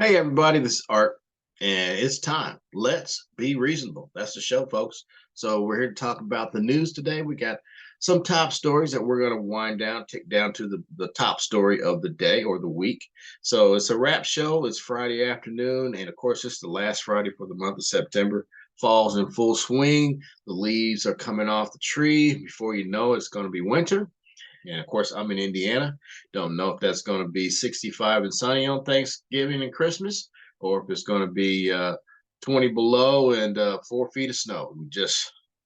Hey everybody, this is Art, and it's time. Let's be reasonable. That's the show, folks. So we're here to talk about the news today. We got some top stories that we're going to wind down, tick down to the top story of the day or the week. So it's a wrap show. It's Friday afternoon, and of course, it's the last Friday for the month of September. Fall's in full swing. The leaves are coming off the tree. Before you know it, it's going to be winter. And of course, I'm in Indiana. Don't know if that's going to be 65 and sunny on Thanksgiving and Christmas, or if it's going to be 20 below and 4 feet of snow.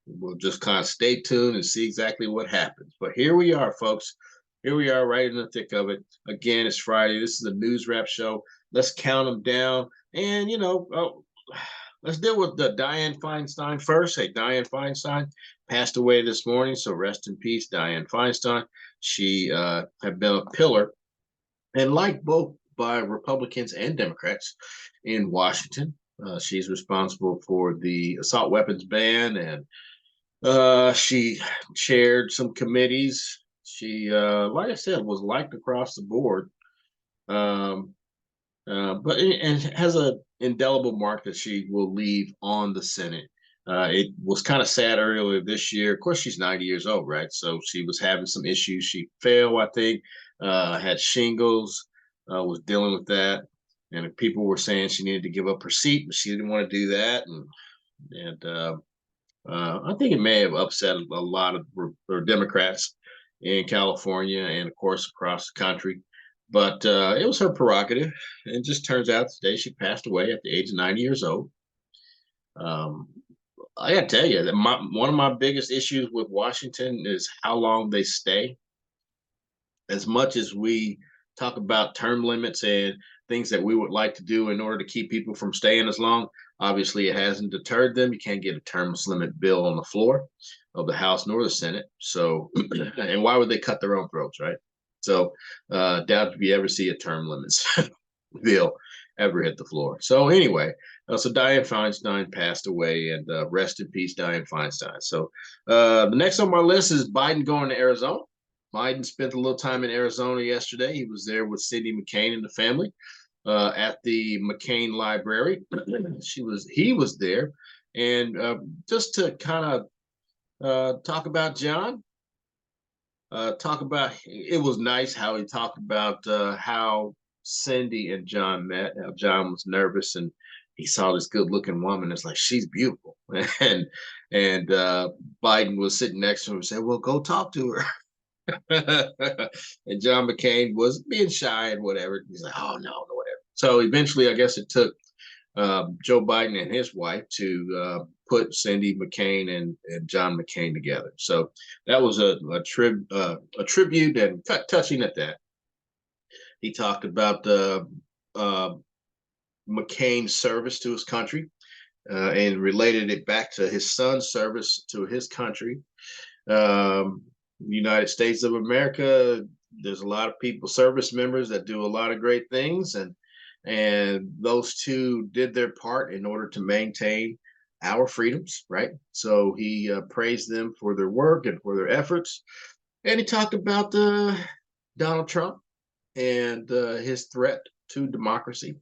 We'll just kind of stay tuned and see exactly what happens. But here we are, folks. Here we are, right in the thick of it. Again, it's Friday. This is a news wrap show. Let's count them down, and let's deal with the Dianne Feinstein first. Hey, Dianne Feinstein passed away this morning, so rest in peace, Dianne Feinstein. She had been a pillar and liked both by Republicans and Democrats in Washington. She's responsible for the assault weapons ban, and she chaired some committees. She, like I said, was liked across the board. Um, but and has a indelible mark that she will leave on the Senate. It was kind of sad earlier this year. Of course, she's 90 years old, right? So she was having some issues. She fell, I think, had shingles, was dealing with that, and people were saying she needed to give up her seat, but she didn't want to do that, and I think it may have upset a lot of Democrats in California and, of course, across the country. But it was her prerogative. It just turns out today she passed away at the age of 90 years old. Um, I got to tell you that one of my biggest issues with Washington is how long they stay. As much as we talk about term limits and things that we would like to do in order to keep people from staying as long, obviously it hasn't deterred them. You can't get a term limit bill on the floor of the House nor the Senate. So, and why would they cut their own throats, right? So, doubt if you ever see a term limits bill ever hit the floor. So, anyway, so Dianne Feinstein passed away, and rest in peace, Dianne Feinstein. So, the next on my list is Biden going to Arizona. Biden spent a little time in Arizona yesterday. He was there with Cindy McCain and the family at the McCain Library. He was there, and just to kind of talk about John. Talk about it was nice how he talked about how Cindy and John met. How John was nervous and he saw this good-looking woman. It's like she's beautiful, and Biden was sitting next to him and said, "Well, go talk to her." And John McCain was being shy and whatever. He's like, "Oh no, no, whatever." So eventually, I guess it took Joe Biden and his wife to put Cindy McCain and John McCain together. So that was a tribute and touching at that. He talked about uh, McCain's service to his country and related it back to his son's service to his country. United States of America, there's a lot of people, service members that do a lot of great things, and those two did their part in order to maintain our freedoms, right? So he praised them for their work and for their efforts, and he talked about Donald Trump and his threat to democracy.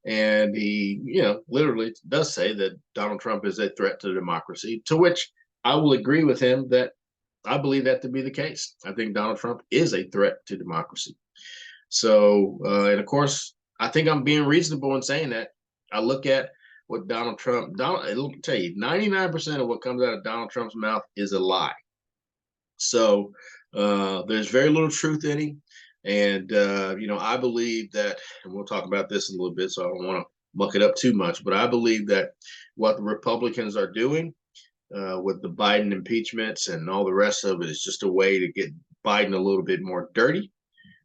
And he, literally does say that Donald Trump is a threat to democracy, to which I will agree with him that I believe that to be the case. I think Donald Trump is a threat to democracy. So, and of course, I think I'm being reasonable in saying that. I look at what I'll tell you, 99% of what comes out of Donald Trump's mouth is a lie. So there's very little truth in him. And, I believe that, and we'll talk about this in a little bit, so I don't want to muck it up too much, but I believe that what the Republicans are doing with the Biden impeachments and all the rest of it is just a way to get Biden a little bit more dirty.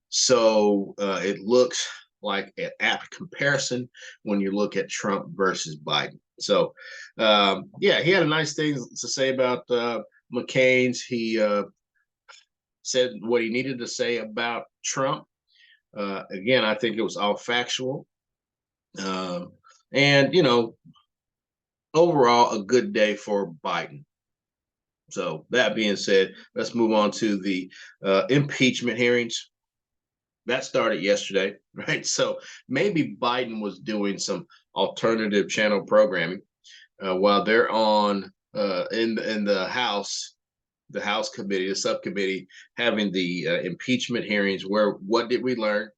So it looks like an apt comparison when you look at Trump versus Biden. So, yeah, he had a nice thing to say about McCain's. He said what he needed to say about Trump. Again, I think it was all factual. Uh, and, overall, a good day for Biden. So, that being said, let's move on to the impeachment hearings. That started yesterday, right? So maybe Biden was doing some alternative channel programming while they're on in the House committee, the subcommittee, having the impeachment hearings. Where what did we learn?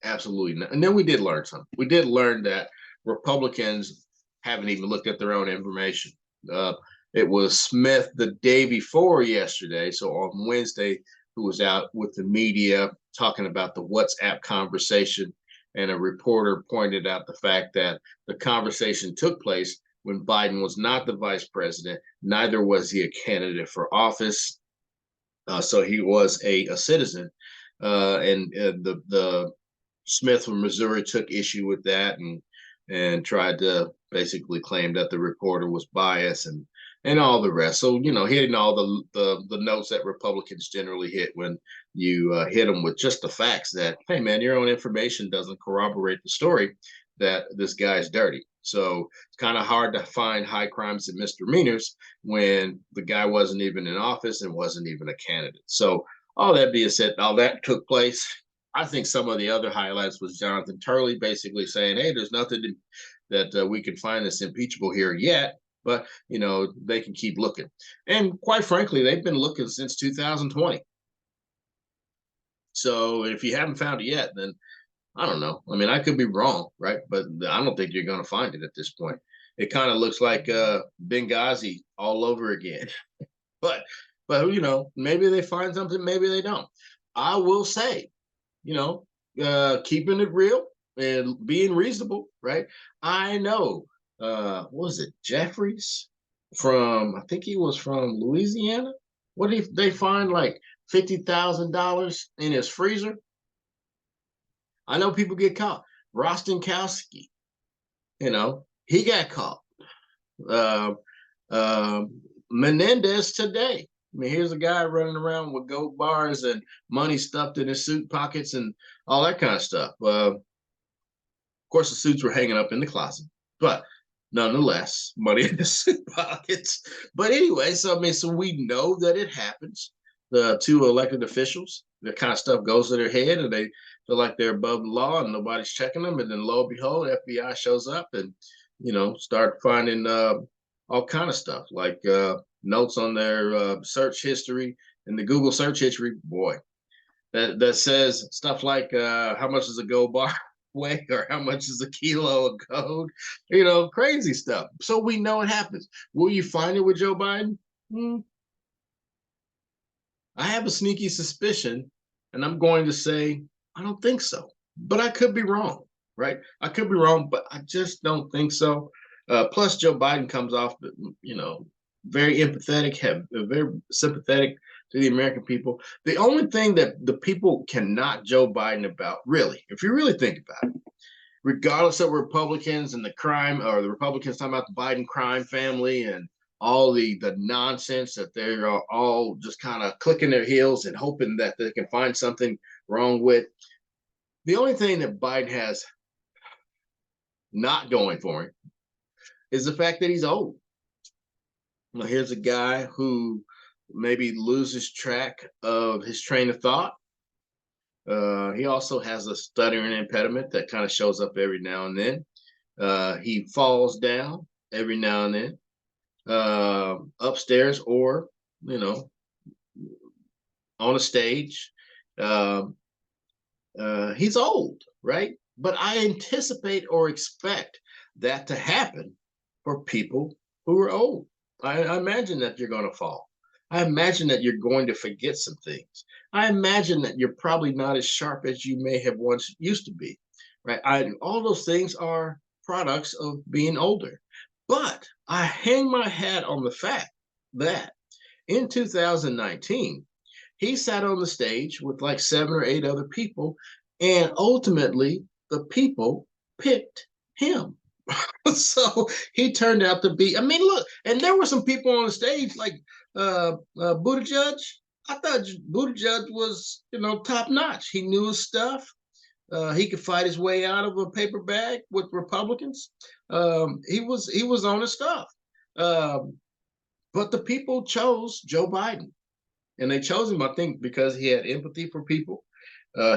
Absolutely not. And then we did learn something. We did learn that Republicans haven't even looked at their own information. Uh, it was Smith the day before yesterday, so on Wednesday, who was out with the media talking about the WhatsApp conversation. And a reporter pointed out the fact that the conversation took place when Biden was not the vice president, neither was he a candidate for office. So he was a citizen. And the Smith from Missouri took issue with that and tried to basically claim that the reporter was biased and all the rest. So hitting all the notes that Republicans generally hit when you hit them with just the facts that, hey man, your own information doesn't corroborate the story that this guy's dirty. So it's kind of hard to find high crimes and misdemeanors when the guy wasn't even in office and wasn't even a candidate. So all that being said, all that took place. I think some of the other highlights was Jonathan Turley basically saying, "Hey, there's nothing that we can find that's impeachable here yet, but they can keep looking." And quite frankly, they've been looking since 2020. So if you haven't found it yet, then I don't know. I mean, I could be wrong, right? But I don't think you're going to find it at this point. It kind of looks like Benghazi all over again. But maybe they find something, maybe they don't. I will say, keeping it real and being reasonable, right? I know, what was it, Jeffries I think he was from Louisiana. What if they find like $50,000 in his freezer? I know people get caught. Rostenkowski, he got caught. Uh, uh, Menendez today. I mean, here's a guy running around with gold bars and money stuffed in his suit pockets and all that kind of stuff. Of course, the suits were hanging up in the closet, but nonetheless, money in the suit pockets. But anyway, so we know that it happens. The two elected officials, that kind of stuff goes to their head, and they feel like they're above the law, and nobody's checking them. And then, lo and behold, FBI shows up and start finding all kind of stuff like notes on their search history and the Google search history. Boy, that says stuff like how much is a gold bar weigh or how much is a kilo of gold, crazy stuff. So we know it happens. Will you find it with Joe Biden? I have a sneaky suspicion, and I'm going to say I don't think so, but I could be wrong, right? I could be wrong, but I just don't think so. Plus, Joe Biden comes off, very empathetic, very sympathetic to the American people. The only thing that the people cannot Joe Biden about, really, if you really think about it, regardless of Republicans and the crime, or the Republicans talking about the Biden crime family and all the nonsense that they're all just kind of clicking their heels and hoping that they can find something wrong with. The only thing that Biden has not going for him is the fact that he's old. Well, here's a guy who maybe loses track of his train of thought. He also has a stuttering impediment that kind of shows up every now and then. He falls down every now and then, upstairs or, on a stage. He's old, right? But I anticipate or expect that to happen for people who are old. I imagine that you're going to fall. I imagine that you're going to forget some things. I imagine that you're probably not as sharp as you may have once used to be, right? All those things are products of being older. But I hang my hat on the fact that in 2019, he sat on the stage with like 7 or 8 other people, and ultimately the people picked him. So he turned out to be, I mean, look, and there were some people on the stage like Buttigieg. I thought Buttigieg was, top notch. He knew his stuff. He could fight his way out of a paper bag with Republicans. He was on his stuff. But the people chose Joe Biden. And they chose him, I think, because he had empathy for people.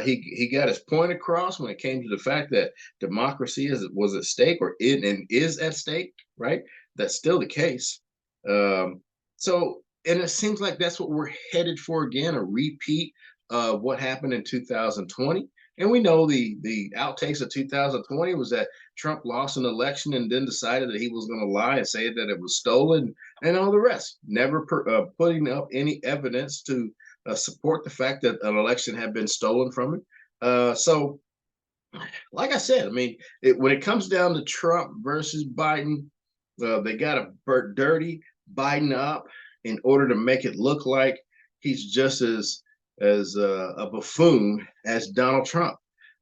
He got his point across when it came to the fact that democracy was at stake, or and is at stake, right? That's still the case. Um, so, and it seems like that's what we're headed for again, a repeat of what happened in 2020. And we know the outtakes of 2020 was that Trump lost an election and then decided that he was going to lie and say that it was stolen and all the rest, never putting up any evidence to support the fact that an election had been stolen from him. So, like I said, I mean, when it comes down to Trump versus Biden, they got to dirty Biden up in order to make it look like he's just as a buffoon as Donald Trump,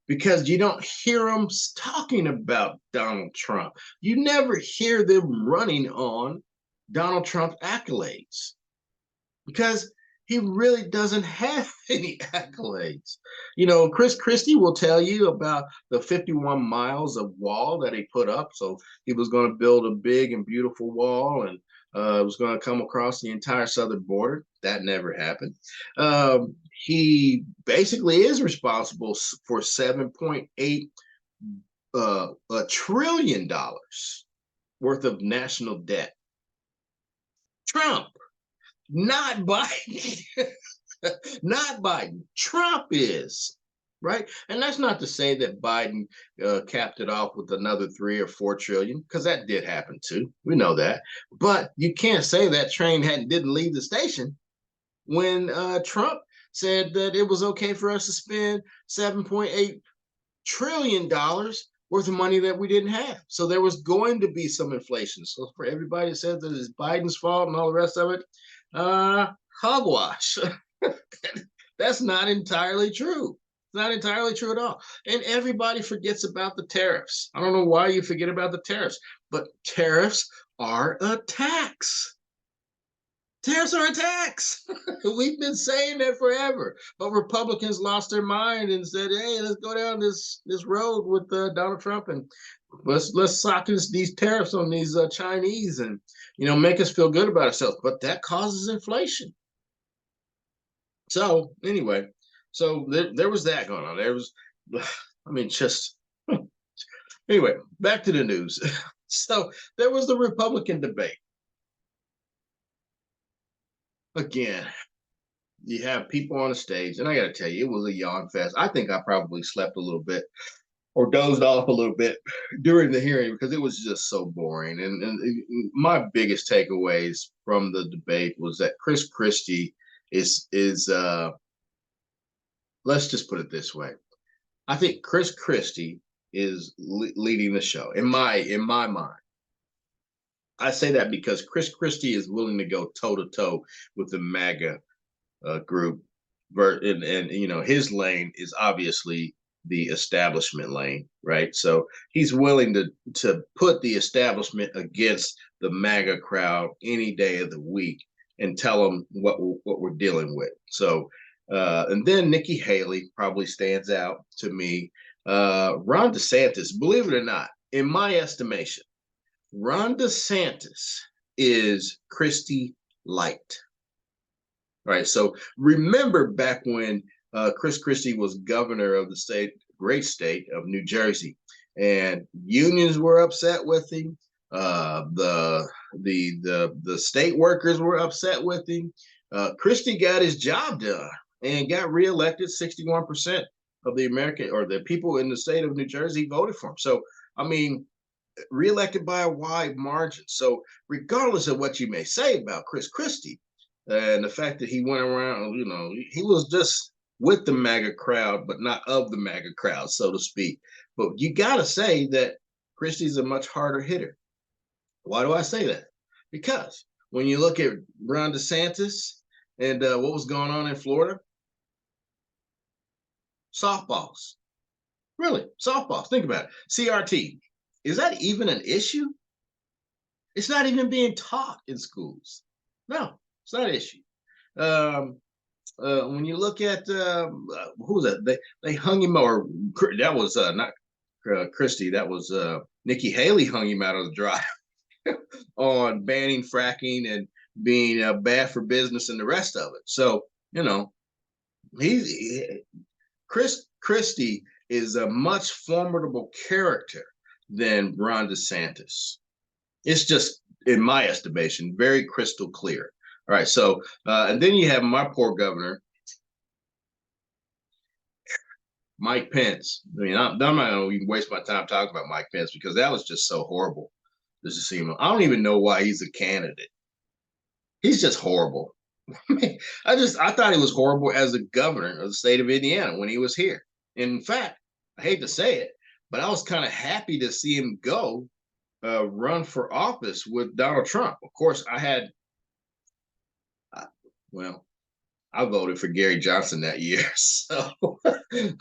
because you don't hear them talking about Donald Trump. You never hear them running on Donald Trump accolades, because he really doesn't have any accolades. You know, Chris Christie will tell you about the 51 miles of wall that he put up. So he was going to build a big and beautiful wall, and it was going to come across the entire southern border. That never happened. He basically is responsible for 7.8 trillion dollars worth of national debt. Trump, not Biden. Not Biden. Trump is, right? And that's not to say that Biden capped it off with another 3 or 4 trillion, because that did happen too. We know that. But you can't say that train didn't leave the station when Trump said that it was okay for us to spend $7.8 trillion worth of money that we didn't have. So there was going to be some inflation. So for everybody that says that it's Biden's fault and all the rest of it, hogwash. That's not entirely true. It's not entirely true at all. And everybody forgets about the tariffs. I don't know why you forget about the tariffs, but tariffs are a tax. Tariffs are a tax. We've been saying that forever, but Republicans lost their mind and said, "Hey, let's go down this road with Donald Trump and let's sock these tariffs on these Chinese and make us feel good about ourselves." But that causes inflation. So anyway, so there was that going on. There was, I mean, just anyway, back to the news. So there was the Republican debate. Again, you have people on the stage, and I got to tell you, it was a yawn fest. I think I probably slept a little bit or dozed off a little bit during the hearing because it was just so boring. And my biggest takeaways from the debate was that Chris Christie is let's just put it this way. I think Chris Christie is leading the show in my mind. I say that because Chris Christie is willing to go toe to toe with the MAGA group, and his lane is obviously the establishment lane, right? So he's willing to put the establishment against the MAGA crowd any day of the week and tell them what we're dealing with. So, and then Nikki Haley probably stands out to me. Ron DeSantis, believe it or not, in my estimation, Ron DeSantis is Christie light. All right. So remember back when Chris Christie was governor of the great state of New Jersey, and unions were upset with him. The state workers were upset with him. Christie got his job done and got reelected. 61% of the the people in the state of New Jersey voted for him. So, I mean, reelected by a wide margin. So regardless of what you may say about Chris Christie and the fact that he went around, he was just with the MAGA crowd, but not of the MAGA crowd, so to speak. But you got to say that Christie's a much harder hitter. Why do I say that? Because when you look at Ron DeSantis and what was going on in Florida, softballs. Really, softballs. Think about it. CRT. Is that even an issue? It's not even being taught in schools. No, it's not an issue. When you look at who was that? They hung him, or that was not Christie. That was Nikki Haley hung him out of the drive on banning fracking and being bad for business and the rest of it. So You know, Chris Christie is a much formidable character than Ron DeSantis. It's just, in my estimation, very crystal clear. All right, so and then you have my poor governor, Mike Pence. I mean, I'm not going to even waste my time talking about Mike Pence because that was just so horrible. Just to see him, I don't even know why he's a candidate. He's just horrible. I thought he was horrible as a governor of the state of Indiana when he was here. In fact, I hate to say it, but I was kind of happy to see him go run for office with Donald Trump. Of course, well, I voted for Gary Johnson that year, so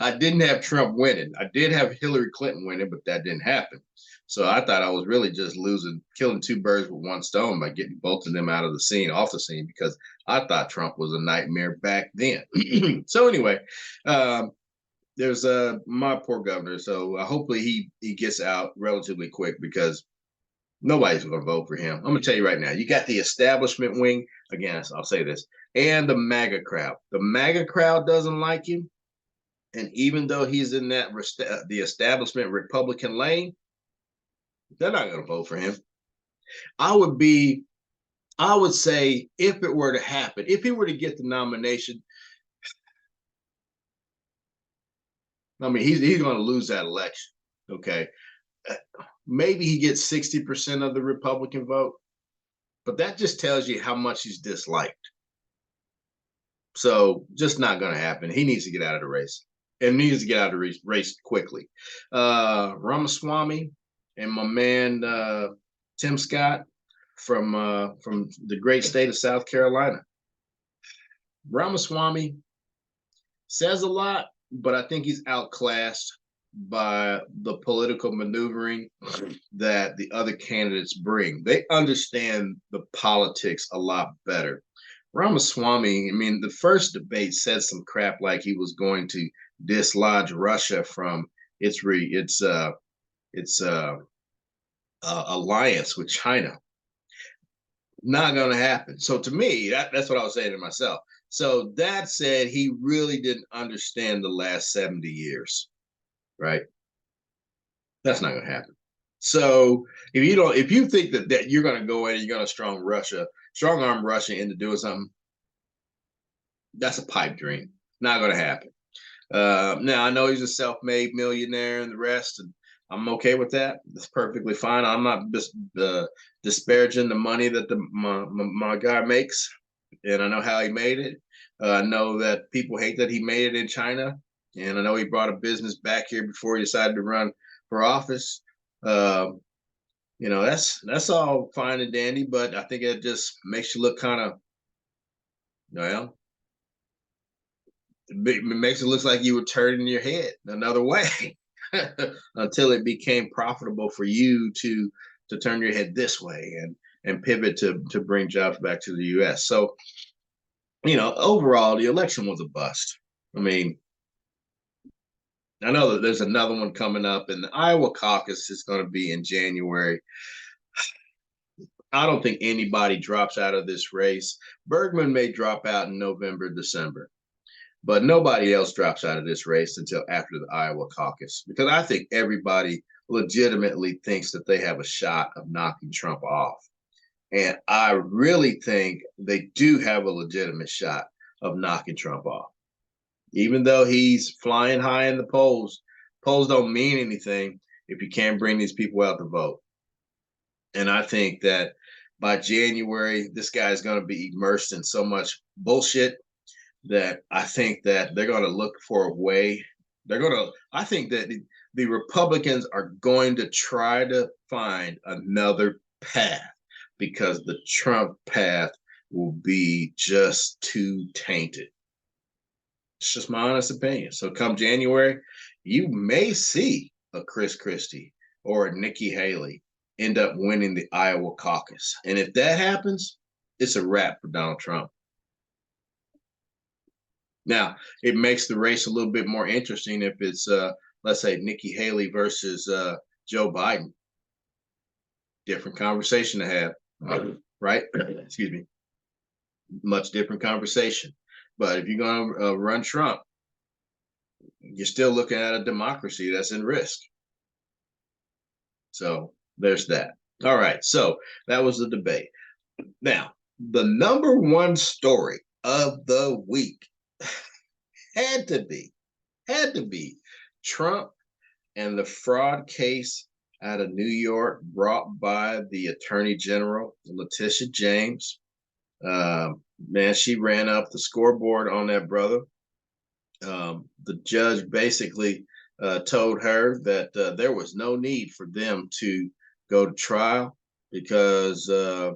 I didn't have Trump winning. I did have Hillary Clinton winning, but that didn't happen. So I thought I was really just killing two birds with one stone by getting both of them out of the scene, off the scene, because I thought Trump was a nightmare back then. So anyway, there's my poor governor. So hopefully he gets out relatively quick because nobody's going to vote for him. I'm going to tell you right now, you got the establishment wing. Again, I'll say this, and the MAGA crowd. The MAGA crowd doesn't like him. And even though he's in the establishment Republican lane, they're not going to vote for him. I would say if it were to happen, if he were to get the nomination, I mean, he's going to lose that election. Okay. Maybe he gets 60% of the Republican vote, but that just tells you how much he's disliked. So just not going to happen. He needs to get out of the race and needs to get out of the race quickly. Ramaswamy and my man Tim Scott from the great state of South Carolina. Ramaswamy says a lot, but I think he's outclassed by the political maneuvering that the other candidates bring. They understand the politics a lot better. Ramaswamy, I mean, the first debate said some crap like he was going to dislodge Russia from its alliance with China. Not going to happen. So to me, that's what I was saying to myself. So that said, he really didn't understand the last 70 years, right? That's not going to happen. So if you think that you're going to go in and you're going to strong arm Russia into doing something, that's a pipe dream. Not going to happen. Now I know he's a self-made millionaire and the rest, and I'm okay with that. That's perfectly fine. I'm not disparaging the money that my guy makes, and I know how he made it. I know that people hate that he made it in China, and I know he brought a business back here before he decided to run for office. That's all fine and dandy, but I think it just makes you look kind of, well, it makes it look like you were turning your head another way until it became profitable for you to turn your head this way and pivot to bring jobs back to the U.S. So, overall, the election was a bust. I mean, I know that there's another one coming up, and the Iowa caucus is going to be in January. I don't think anybody drops out of this race. Bergman may drop out in November, December, but nobody else drops out of this race until after the Iowa caucus, because I think everybody legitimately thinks that they have a shot of knocking Trump off. And I really think they do have a legitimate shot of knocking Trump off. Even though he's flying high in the polls, polls don't mean anything if you can't bring these people out to vote. And I think that by January, this guy is going to be immersed in so much bullshit that I think that they're going to look for a way. I think that the Republicans are going to try to find another path because the Trump path will be just too tainted. It's just my honest opinion. So come January, you may see a Chris Christie or a Nikki Haley end up winning the Iowa caucus. And if that happens, it's a wrap for Donald Trump. Now, it makes the race a little bit more interesting if it's, let's say, Nikki Haley versus Joe Biden. Different conversation to have, right? Excuse me. Much different conversation. But if you're going to run Trump, you're still looking at a democracy that's in risk. So there's that. All right. So that was the debate. Now, the number one story of the week had to be Trump and the fraud case out of New York brought by the Attorney General, Letitia James. Man, she ran up the scoreboard on that brother. The judge basically told her that there was no need for them to go to trial because there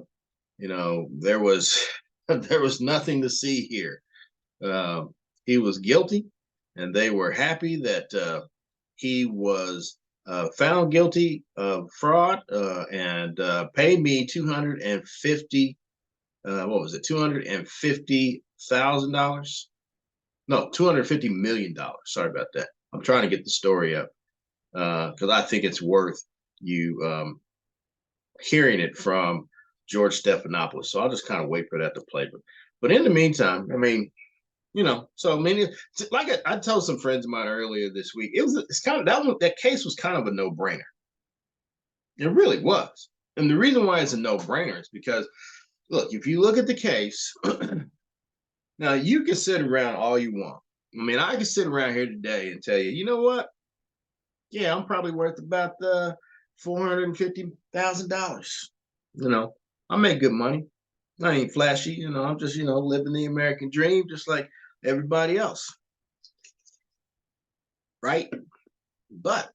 was there was nothing to see here. He was guilty, and they were happy that he was found guilty of fraud and paid me $250. What was it? $250,000. No, $250 million. Sorry about that. I'm trying to get the story up because I think it's worth you hearing it from George Stephanopoulos. So I'll just kind of wait for that to play. But in the meantime, I mean, so many, like I told some friends of mine earlier this week, it's kind of that case was kind of a no-brainer. It really was. And the reason why it's a no-brainer is because, look, if you look at the case, now you can sit around all you want. I mean, I can sit around here today and tell you, you know what? Yeah, I'm probably worth about $450,000. I make good money. I ain't flashy, I'm just, living the American dream just like everybody else. Right? But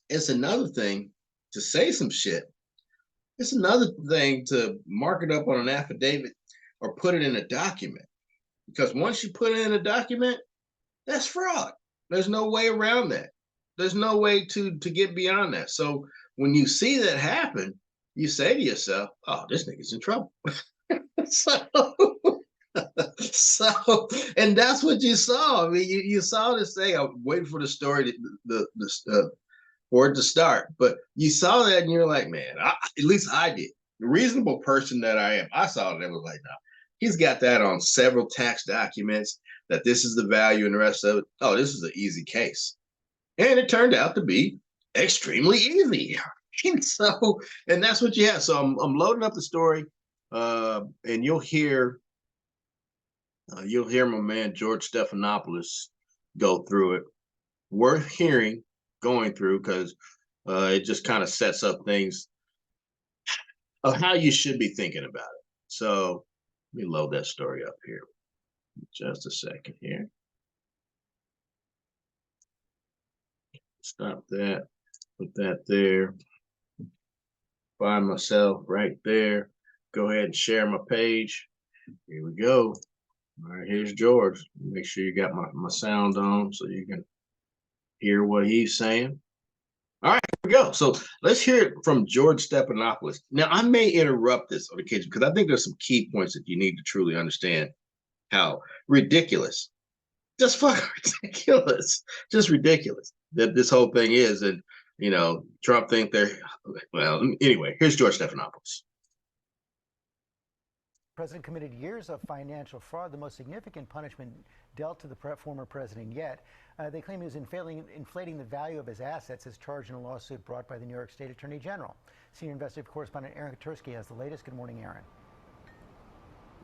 it's another thing to say some shit. It's another thing to mark it up on an affidavit or put it in a document. Because once you put it in a document, that's fraud. There's no way around that. There's no way to get beyond that. So when you see that happen, you say to yourself, oh, this nigga's in trouble. So, and that's what you saw. I mean, you saw this thing. I'm waiting for the story, for it to start. But you saw that and you're like, man, at least I did. The reasonable person that I am, I saw it and was like, no, he's got that on several tax documents, that this is the value and the rest of it. Oh, this is an easy case. And it turned out to be extremely easy. And that's what you have. So I'm loading up the story, and you'll hear my man George Stephanopoulos go through it. Worth hearing, going through, because it just kind of sets up things of how you should be thinking about it. So let me load that story up here. Just a second here. Stop that. Put that there. Find myself right there. Go ahead and share my page. Here we go. All right, here's George. Make sure you got my sound on so you can hear what he's saying. All right, here we go. So let's hear it from George Stephanopoulos. Now, I may interrupt this on occasion because I think there's some key points that you need to truly understand how ridiculous, just fucking ridiculous, just ridiculous that this whole thing is. And, Trump think they're, well, anyway, here's George Stephanopoulos. The president committed years of financial fraud, the most significant punishment dealt to the former president yet. They claim he was inflating the value of his assets as charged in a lawsuit brought by the New York State Attorney General. Senior investigative correspondent Aaron Katersky has the latest. Good morning, Aaron.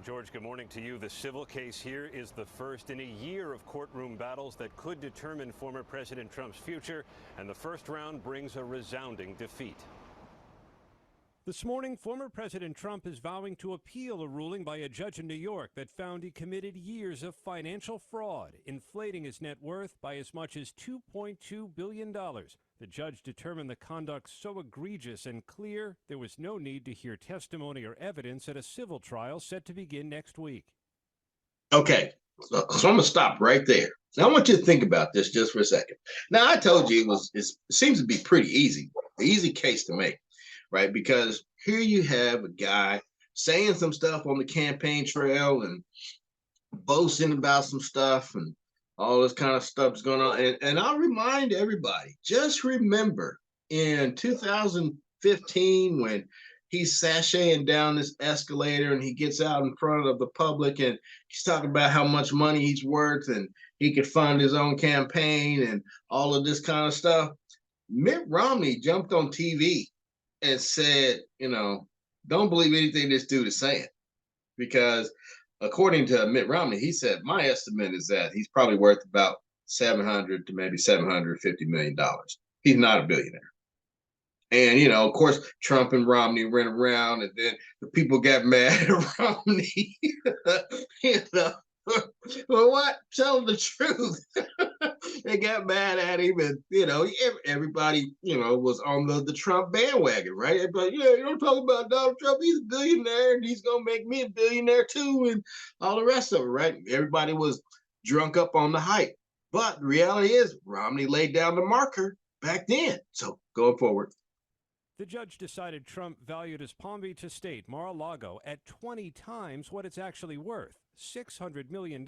George, good morning to you. The civil case here is the first in a year of courtroom battles that could determine former President Trump's future, and the first round brings a resounding defeat. This morning, former President Trump is vowing to appeal a ruling by a judge in New York that found he committed years of financial fraud, inflating his net worth by as much as $2.2 billion. The judge determined the conduct so egregious and clear there was no need to hear testimony or evidence at a civil trial set to begin next week. Okay, so I'm going to stop right there. Now, I want you to think about this just for a second. Now, I told you it seems to be pretty easy, an easy case to make. Right, because here you have a guy saying some stuff on the campaign trail and boasting about some stuff and all this kind of stuff's going on. And I'll remind everybody, just remember in 2015 when he's sashaying down this escalator and he gets out in front of the public and he's talking about how much money he's worth and he could fund his own campaign and all of this kind of stuff. Mitt Romney jumped on TV and said, don't believe anything this dude is saying, because according to Mitt Romney, he said, my estimate is that he's probably worth about $700 to maybe $750 million. He's not a billionaire. And, of course, Trump and Romney ran around, and then the people got mad at Romney. Well, what? Tell them the truth. They got mad at him, and everybody was on the Trump bandwagon, right? But you don't talk about Donald Trump. He's a billionaire, and he's gonna make me a billionaire too, and all the rest of it, right? Everybody was drunk up on the hype, but the reality is Romney laid down the marker back then. So going forward. The judge decided Trump valued his Palm Beach estate, Mar-a-Lago, at 20 times what it's actually worth, $600 million,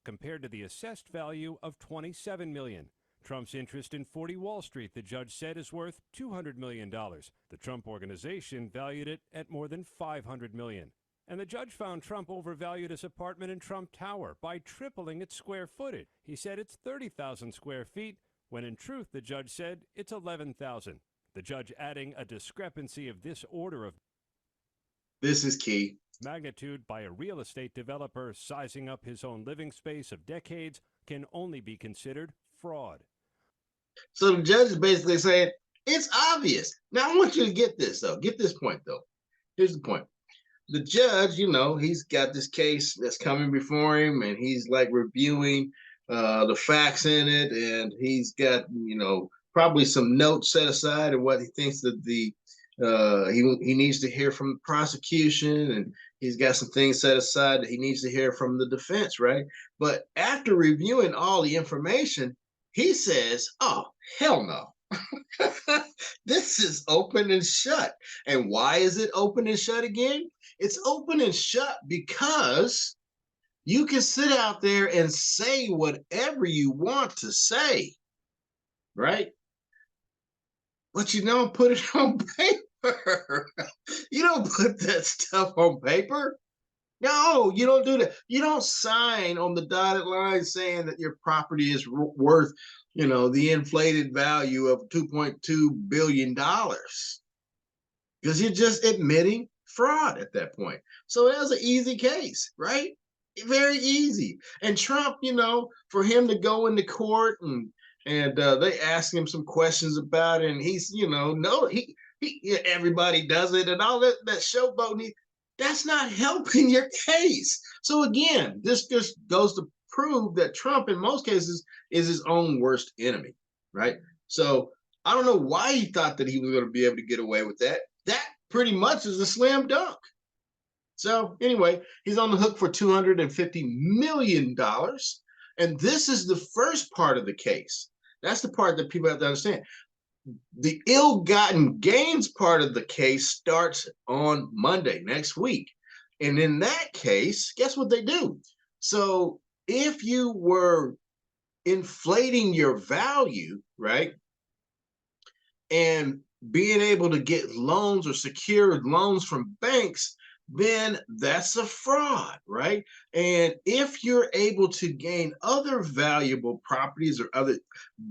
compared to the assessed value of $27 million. Trump's interest in 40 Wall Street, the judge said, is worth $200 million. The Trump Organization valued it at more than $500 million. And the judge found Trump overvalued his apartment in Trump Tower by tripling its square footage. He said it's 30,000 square feet, when in truth, the judge said it's 11,000. The judge adding a discrepancy of this order of this is key magnitude by a real estate developer sizing up his own living space of decades can only be considered fraud. So the judge is basically saying it's obvious. Now I want you to get this though. Get this point though. Here's the point. The judge, he's got this case that's coming before him, and he's like reviewing the facts in it, and he's got probably some notes set aside and what he thinks that he needs to hear from the prosecution, and he's got some things set aside that he needs to hear from the defense, right? But after reviewing all the information, he says, oh, hell no. This is open and shut. And why is it open and shut again? It's open and shut because you can sit out there and say whatever you want to say, right? But you don't put it on paper. You don't put that stuff on paper. No, you don't do that. You don't sign on the dotted line saying that your property is worth, the inflated value of $2.2 billion. Because you're just admitting fraud at that point. So it was an easy case, right? Very easy. And Trump, for him to go into court and they ask him some questions about it, and he's, no, he everybody does it and all that showboating. That's not helping your case. So again, this just goes to prove that Trump, in most cases, is his own worst enemy, right? So I don't know why he thought that he was going to be able to get away with that. That pretty much is a slam dunk. So anyway, he's on the hook for $250 million. And this is the first part of the case. That's the part that people have to understand. The ill-gotten gains part of the case starts on Monday next week. And in that case, guess what they do? So if you were inflating your value, right, and being able to get loans or secured loans from banks, then that's a fraud, right? And if you're able to gain other valuable properties or other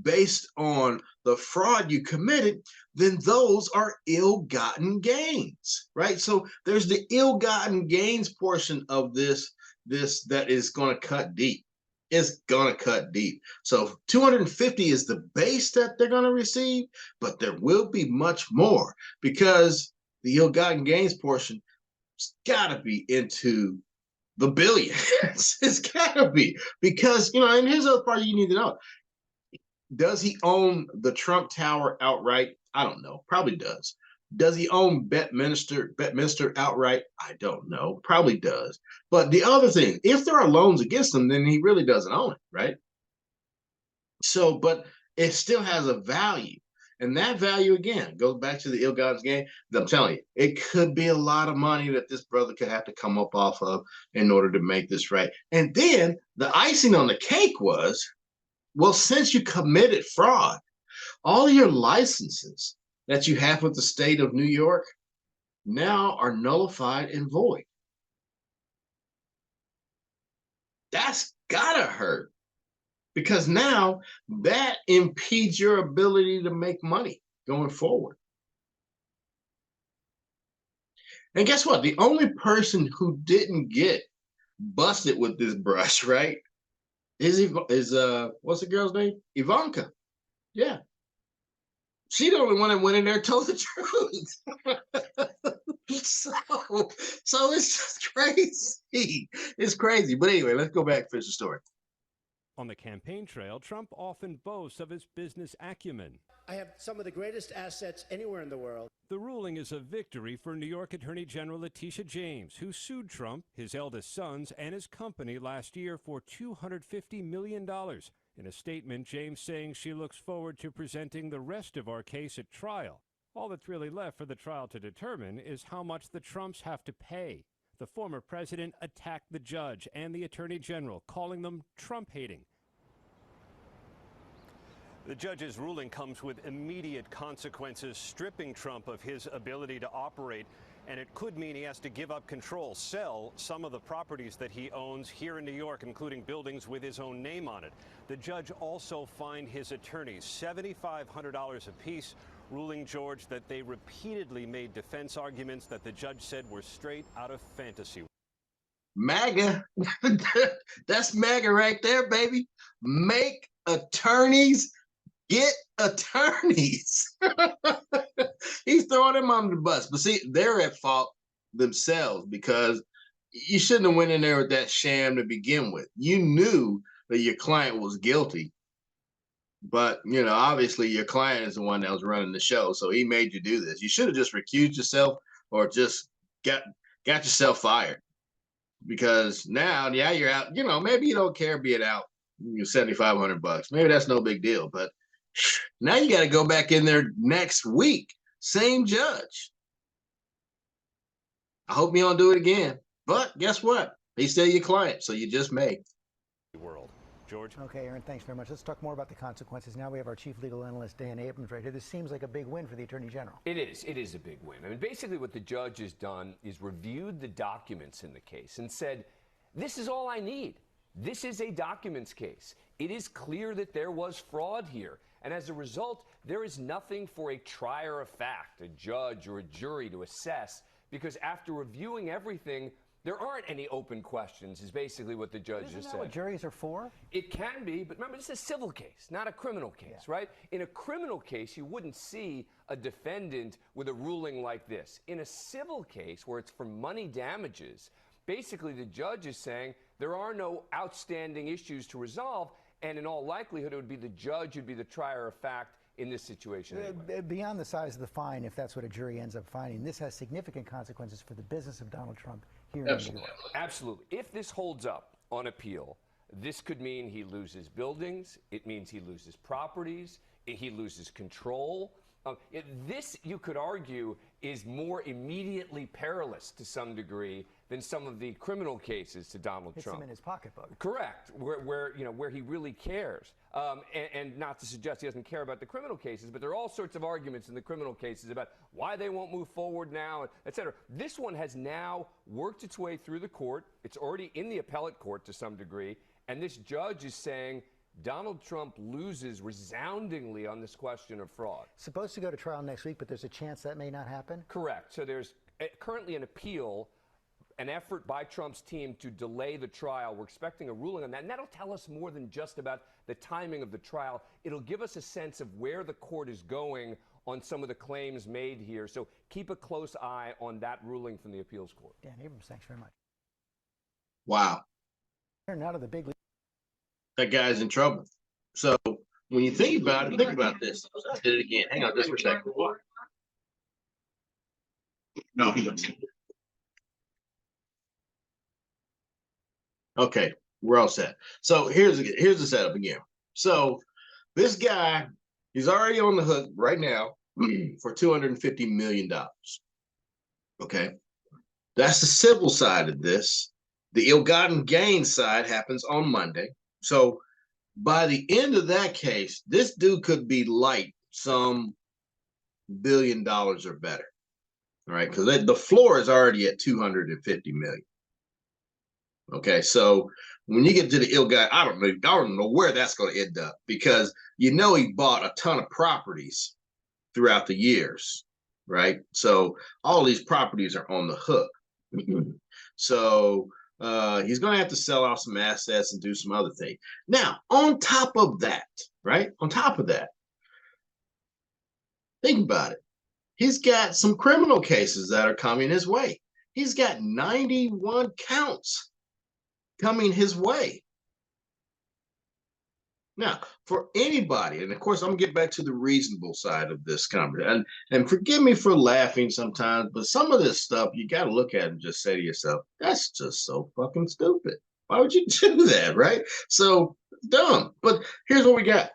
based on the fraud you committed, then those are ill-gotten gains, right? So there's the ill-gotten gains portion of this that is going to cut deep. It's going to cut deep. So 250 is the base that they're going to receive, but there will be much more because the ill-gotten gains portion got to be into the billions. It's got to be because, and here's the other part you need to know. Does he own the Trump Tower outright? I don't know. Probably does. Does he own Bedminster outright? I don't know. Probably does. But the other thing, if there are loans against him, then he really doesn't own it, right? So, but it still has a value. And that value, again, goes back to the ill-gotten gain. I'm telling you, it could be a lot of money that this brother could have to come up off of in order to make this right. And then the icing on the cake was, well, since you committed fraud, all your licenses that you have with the state of New York, now are nullified and void. That's gotta hurt, because now that impedes your ability to make money going forward. And guess what? The only person who didn't get busted with this brush, right, is what's the girl's name? Ivanka. Yeah. She the only one that went in there and told the truth. so it's just crazy. It's crazy. But anyway, let's go back and finish the story. On the campaign trail, Trump often boasts of his business acumen. I have some of the greatest assets anywhere in the world. The ruling is a victory for New York Attorney General Letitia James, who sued Trump, his eldest sons, and his company last year for $250 million. In a statement, James saying she looks forward to presenting the rest of our case at trial. All that's really left for the trial to determine is how much the Trumps have to pay. The former president attacked the judge and the attorney general, calling them Trump-hating. The judge's ruling comes with immediate consequences, stripping Trump of his ability to operate, and it could mean he has to give up control, sell some of the properties that he owns here in New York, including buildings with his own name on it. The judge also fined his attorneys $7,500 apiece, ruling, George, that they repeatedly made defense arguments that the judge said were straight out of fantasy. MAGA. That's MAGA right there, baby. Make attorneys get attorneys. He's throwing them under the bus. But see, they're at fault themselves, because you shouldn't have went in there with that sham to begin with. You knew that your client was guilty. But, you know, obviously your client is the one that was running the show, so he made you do this. You should have just recused yourself, or just got yourself fired. Because now, yeah, you're out. You know, maybe you don't care being out. You're $7,500. Maybe that's no big deal. But now you got to go back in there next week. Same judge. I hope you don't do it again. But guess what? He's still your client, so you just may. World. George? Okay, Aaron, thanks very much. Let's talk more about the consequences. Now we have our chief legal analyst, Dan Abrams, right here. This seems like a big win for the Attorney General. It is. It is a big win. I mean, basically what the judge has done is reviewed the documents in the case and said, this is all I need. This is a documents case. It is clear that there was fraud here. And as a result, there is nothing for a trier of fact, a judge or a jury, to assess, because after reviewing everything, there aren't any open questions, is basically what the judge has said. Isn't that what juries are for? It can be, but remember, this is a civil case, not a criminal case, right? In a criminal case, you wouldn't see a defendant with a ruling like this. In a civil case, where it's for money damages, basically the judge is saying there are no outstanding issues to resolve, and in all likelihood, it would be the judge who'd be the trier of fact in this situation anyway. Beyond the size of the fine, if that's what a jury ends up finding, this has significant consequences for the business of Donald Trump here in New York. Absolutely. If this holds up on appeal, this could mean he loses buildings. It means he loses properties. He loses control. This, you could argue, is more immediately perilous to some degree than some of the criminal cases to Donald Trump. Hits him in his pocketbook. Correct, where he really cares. And not to suggest he doesn't care about the criminal cases, but there are all sorts of arguments in the criminal cases about why they won't move forward now, et cetera. This one has now worked its way through the court. It's already in the appellate court to some degree, and this judge is saying Donald Trump loses resoundingly on this question of fraud. Supposed to go to trial next week, but there's a chance that may not happen? Correct. So there's currently an appeal, an effort by Trump's team to delay the trial. We're expecting a ruling on that, and that'll tell us more than just about the timing of the trial. It'll give us a sense of where the court is going on some of the claims made here. So keep a close eye on that ruling from the appeals court. Dan Abrams, thanks very much. Wow. Turn out of the big league. That guy's in trouble. So when you think about it, think about this. I did it again. Hang on just for a second. No, he doesn't. Okay, we're all set. So here's the setup again. So this guy, he's already on the hook right now for $250 million. Okay, that's the civil side of this. The ill-gotten gain side happens on Monday. So by the end of that case, this dude could be light some $1 billion or better. right? Because the floor is already at 250 million. Okay, so when you get to the ill guy, I don't know where that's going to end up, because you know he bought a ton of properties throughout the years, right? So all these properties are on the hook. So he's going to have to sell off some assets and do some other things. Now, on top of that, right? On top of that, think about it. He's got some criminal cases that are coming his way. He's got 91 counts coming his way. Now, for anybody, and of course, I'm gonna get back to the reasonable side of this conversation, and forgive me for laughing sometimes, but some of this stuff you got to look at and just say to yourself, "That's just so fucking stupid. Why would you do that?" Right? So dumb. But here's what we got: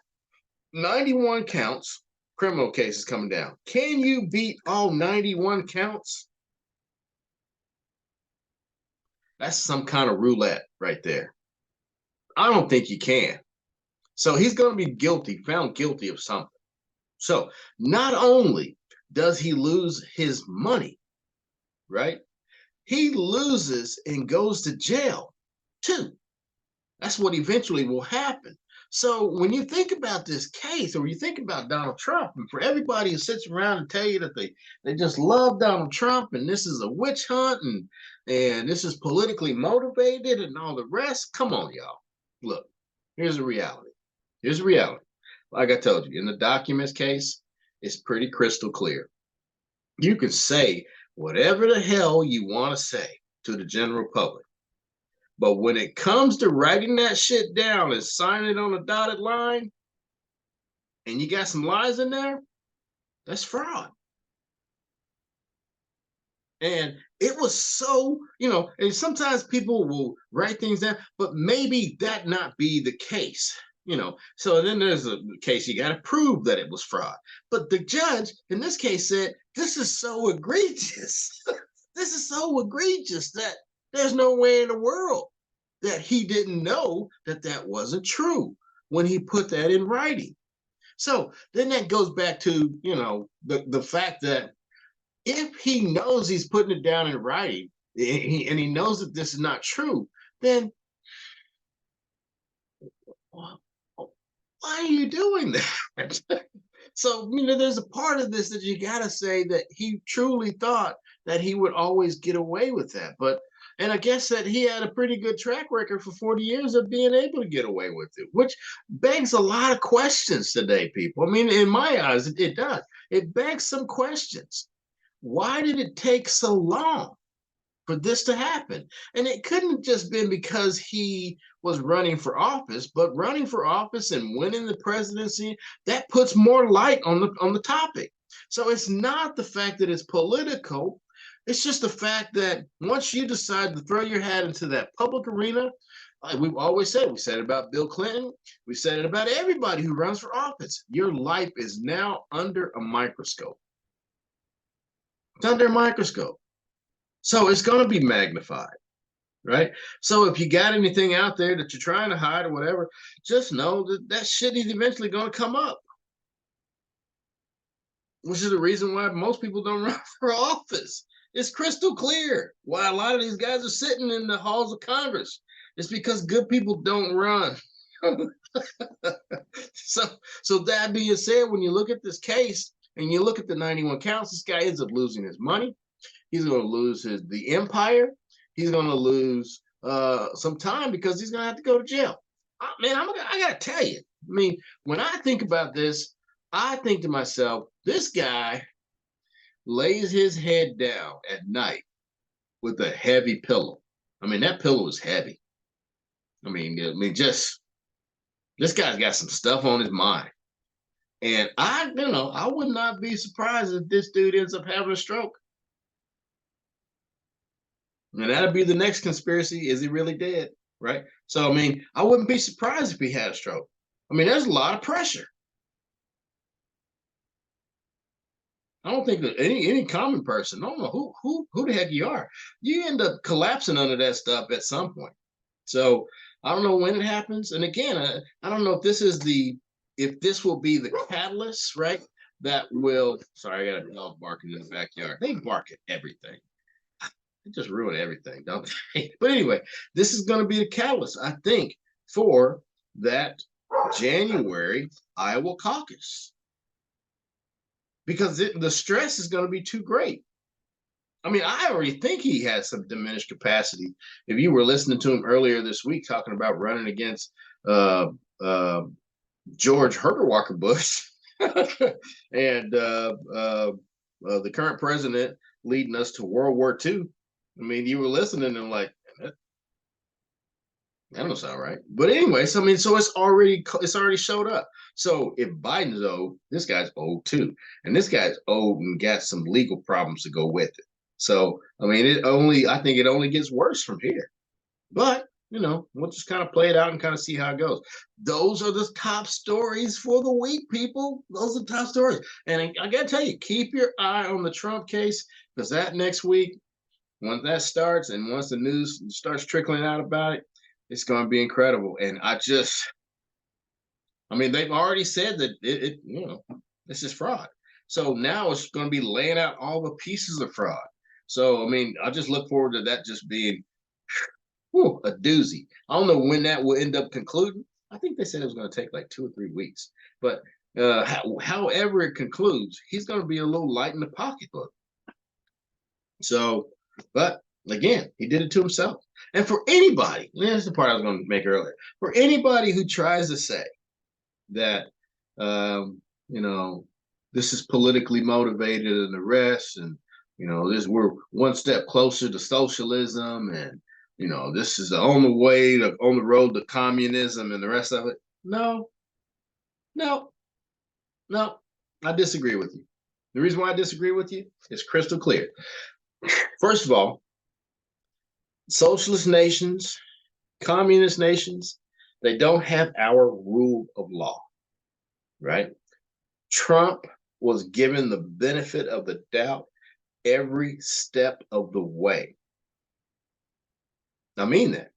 91 counts, criminal cases coming down. Can you beat all 91 counts? That's some kind of roulette right there. I don't think you can. So he's going to be found guilty of something. So not only does he lose his money, right? He loses and goes to jail too. That's what eventually will happen. So when you think about this case, or you think about Donald Trump, and for everybody who sits around and tell you that they just love Donald Trump and this is a witch hunt and this is politically motivated and all the rest, come on, y'all. Look, here's the reality. Here's the reality. Like I told you, in the documents case, it's pretty crystal clear. You can say whatever the hell you want to say to the general public. But when it comes to writing that shit down and signing it on a dotted line, and you got some lies in there, that's fraud. And it was so, and sometimes people will write things down, but maybe that not be the case. So then there's a case you got to prove that it was fraud. But the judge in this case said, this is so egregious. This is so egregious that there's no way in the world that he didn't know that that wasn't true when he put that in writing. So then that goes back to, the fact that if he knows he's putting it down in writing and he knows that this is not true, then why are you doing that? So, there's a part of this that you got to say that he truly thought that he would always get away with that. And I guess that he had a pretty good track record for 40 years of being able to get away with it, which begs a lot of questions today, people. In my eyes, it does. It begs some questions. Why did it take so long for this to happen? And it couldn't have just been because he was running for office, but running for office and winning the presidency, that puts more light on the topic. So it's not the fact that it's political. It's just the fact that once you decide to throw your hat into that public arena, like we've always said, we said it about Bill Clinton, we said it about everybody who runs for office. Your life is now under a microscope. It's under a microscope. So it's going to be magnified, right? So if you got anything out there that you're trying to hide or whatever, just know that shit is eventually going to come up. Which is the reason why most people don't run for office. It's crystal clear why a lot of these guys are sitting in the halls of Congress. It's because good people don't run. So that being said, when you look at this case and you look at the 91 counts, this guy ends up losing his money. He's going to lose the empire. He's going to lose some time because he's going to have to go to jail. I got to tell you, when I think about this, I think to myself, this guy lays his head down at night with a heavy pillow. That pillow is heavy. Just this guy's got some stuff on his mind. And I would not be surprised if this dude ends up having a stroke. And that'd be the next conspiracy. Is he really dead? Right? So, I wouldn't be surprised if he had a stroke. There's a lot of pressure. I don't think that any common person, I don't know who the heck you are, you end up collapsing under that stuff at some point. So I don't know when it happens. And again, I don't know if this will be the catalyst, right? that will, sorry, I got a dog barking in the backyard. They bark at everything. They just ruin everything, don't they? But anyway, this is going to be a catalyst, I think, for that January Iowa caucus because the stress is going to be too great. I mean, I already think he has some diminished capacity. If you were listening to him earlier this week talking about running against uh, uh, George Herbert Walker Bush and the current president leading us to World War II, I mean, you were listening and like, that don't sound right. But anyway, so I mean, so it's already showed up. So if Biden's old, this guy's old too, and this guy's old and got some legal problems to go with it. So I mean, I think it only gets worse from here. But you know, we'll just kind of play it out and kind of see how it goes. Those are the top stories for the week, people. Those are the top stories. And I got to tell you, keep your eye on the Trump case because that next week, once that starts and once the news starts trickling out about it, it's going to be incredible. And I mean, they've already said that this is fraud. So now it's going to be laying out all the pieces of fraud. So, I mean, I just look forward to that just being a doozy. I don't know when that will end up concluding. I think they said it was going to take like 2 or 3 weeks. But however it concludes, he's going to be a little light in the pocketbook. So, but again, he did it to himself. And for anybody, that's the part I was going to make earlier. For anybody who tries to say that, this is politically motivated and the rest, and we're one step closer to socialism, and this is the only way on the road to communism and the rest of it. No, I disagree with you. The reason why I disagree with you is crystal clear. First of all, socialist nations, communist nations, they don't have our rule of law, right? Trump was given the benefit of the doubt every step of the way. I mean that.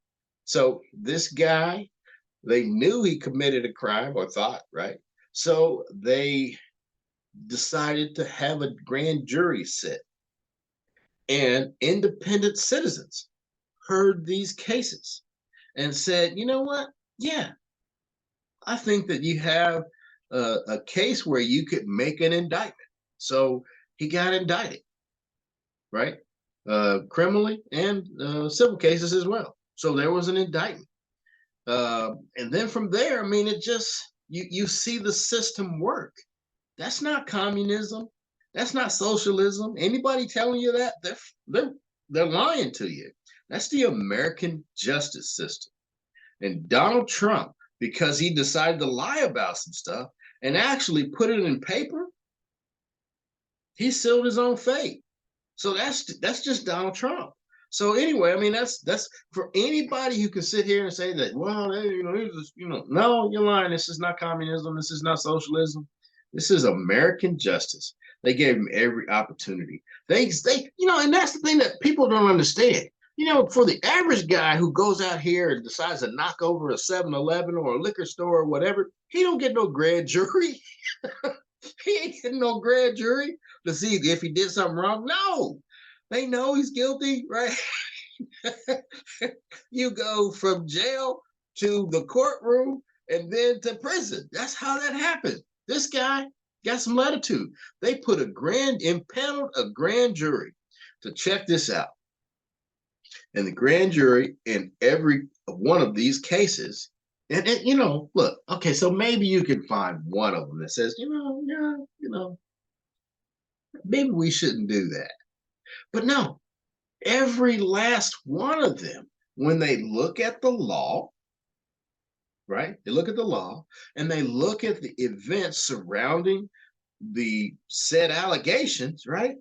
So this guy, they knew he committed a crime or thought, right? So they decided to have a grand jury sit, and independent citizens heard these cases and said, you know what? Yeah, I think that you have a case where you could make an indictment. So he got indicted, right? Criminally and civil cases as well. So there was an indictment. And then from there, I mean, it just, you see the system work. That's not communism. That's not socialism. Anybody telling you that, they're lying to you. That's the American justice system. And Donald Trump, because he decided to lie about some stuff and actually put it in paper, he sealed his own fate. So that's just Donald Trump. So anyway, I mean, that's for anybody who can sit here and say that, well, no, you're lying. This is not communism. This is not socialism. This is American justice. They gave him every opportunity. They, and that's the thing that people don't understand. For the average guy who goes out here and decides to knock over a 7-Eleven or a liquor store or whatever, he don't get no grand jury. He ain't getting no grand jury to see if he did something wrong. No, they know he's guilty, right? You go from jail to the courtroom and then to prison. That's how that happened. This guy got some latitude. They put impaneled a grand jury to check this out. And the grand jury in every one of these cases, and look, okay, so maybe you can find one of them that says, maybe we shouldn't do that. But no, every last one of them, when they look at the law, right? They look at the law and they look at the events surrounding the said allegations, right?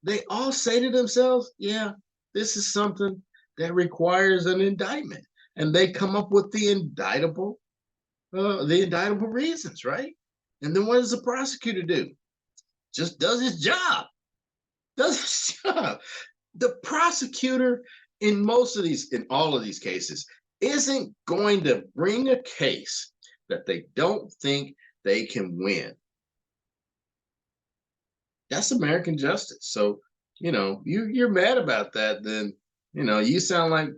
They all say to themselves, yeah, this is something that requires an indictment. And they come up with the indictable reasons, right? And then what does the prosecutor do? Just does his job. The prosecutor in all of these cases isn't going to bring a case that they don't think they can win. That's American justice. So, you're mad about that, then, you sound like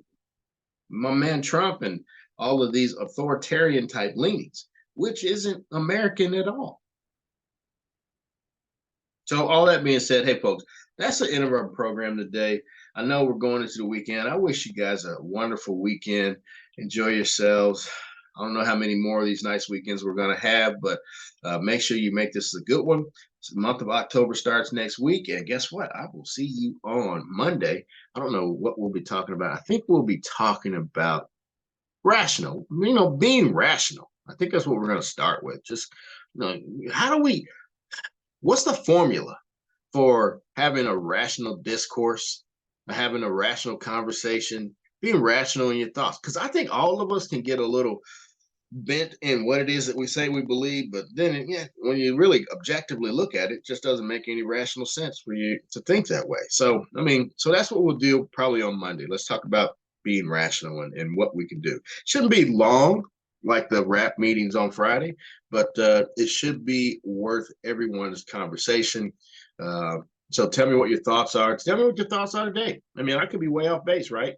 my man Trump and all of these authoritarian type leanings, which isn't American at all. So all that being said, hey folks, that's the end of our program today. I know we're going into the weekend. I wish you guys a wonderful weekend. Enjoy yourselves. I don't know how many more of these nice weekends we're going to have, but make sure you make this a good one. So the month of October starts next week. And guess what? I will see you on Monday. I don't know what we'll be talking about. I think we'll be talking about rational, being rational. I think that's what we're going to start with. Just, what's the formula for having a rational discourse, having a rational conversation, being rational in your thoughts? Because I think all of us can get a little bent in what it is that we say we believe, but then when you really objectively look at it, it just doesn't make any rational sense for you to think that way. So so that's what we'll do probably on Monday. Let's talk about being rational and what we can do. Shouldn't be long like the rap meetings on Friday, but it should be worth everyone's conversation. So tell me what your thoughts are. Tell me what your thoughts are today. I could be way off base, right?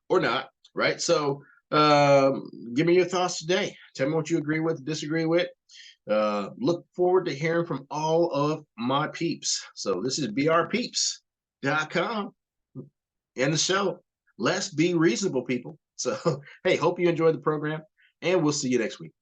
Or not, right? So give me your thoughts today. Tell me what you agree with, disagree with. Look forward to hearing from all of my peeps. So this is brpeeps.com and the show. Let's be reasonable, people. So, hey, hope you enjoyed the program, and we'll see you next week.